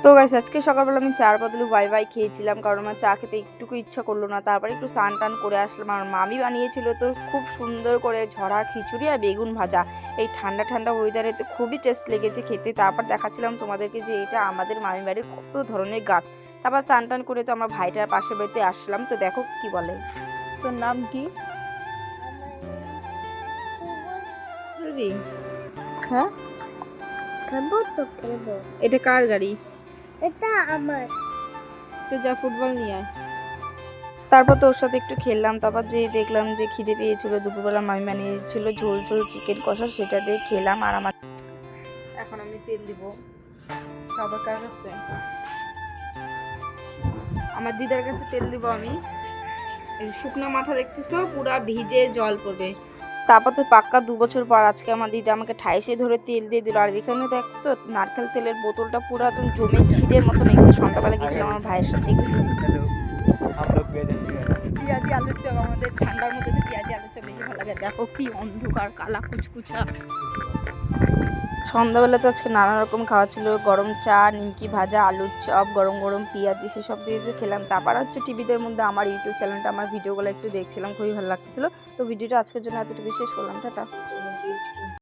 তো গাইস আজকে সকালবেলা আমি চার বদলে বাই খেয়েছিলাম, কারণ আমার চা খেতে একটুকু ইচ্ছা করলো না। তারপরে একটু স্নান টান করে আসলাম। আমার মামি বানিয়েছিল তো খুব সুন্দর করে ঝরা খিচুড়ি আর বেগুন ভাজা। এই ঠান্ডা ঠান্ডা ওয়েদারে তো খুবই টেস্ট লেগেছে খেতে। তারপর দেখাচ্ছিলাম তোমাদেরকে যে এটা আমাদের মামি বাড়ির কত ধরনের গাছ। তারপর স্নান টান করে তো আমার ভাইটার পাশের বাড়িতে আসলাম। তো দেখো কি বলে। তোর নাম কি? হ্যাঁ, এটা কার গাড়ি? এটা আমার। তো যা ফুটবল নিয়ে আয়। তারপর তো ওর সাথে একটু খেললাম। তারপর যে দেখলাম যে খিদে পেয়েছিল, দুপুরবেলা মামি বানিয়েছিল ঝোল ঝোল চিকেন কষা, সেটা দিয়ে খেলাম। আর আমার এখন আমি তেল দিব সবার কাছে, আমার দিদার কাছে তেল দিব আমি। এই শুকনো মাথা দেখতেছো পুরা ভিজে জল পড়বে। তারপর তো পাক্কা 2 বছর পর আজকে আমার দিদা আমাকে ঠাইসে ধরে তেল দিয়ে দিল। আর এখানে দেখছো নারকেল তেলের বোতলটা পুরো একদম জমে ক্ষীরের মতো লেগেছে। সন্ধ্যাবেলা গেছিলাম আমার ভাইয়ের সাথে। পেঁয়াজি আলুর চপ, আমাদের ঠান্ডার মধ্যে তো পেঁয়াজি আলুর চপ বেশি ভালো লাগে। দেখো কি অন্ধকার কালা কুচকুচা। সন্ধ্যাবেলা তো আজকে নানা রকম খাওয়া ছিল, গরম চা, নিমকি ভাজা, আলুর চপ, গরম গরম পেঁয়াজি, সেসব দিয়ে খেলাম। তারপর হচ্ছে টিভিদের মধ্যে আমার ইউটিউব চ্যানেলটা, আমার ভিডিওগুলো একটু দেখছিলাম, খুবই ভালো লাগছিল। তো ভিডিওটা আজকের জন্য এতটুকু শেষ করলাম, টাটা।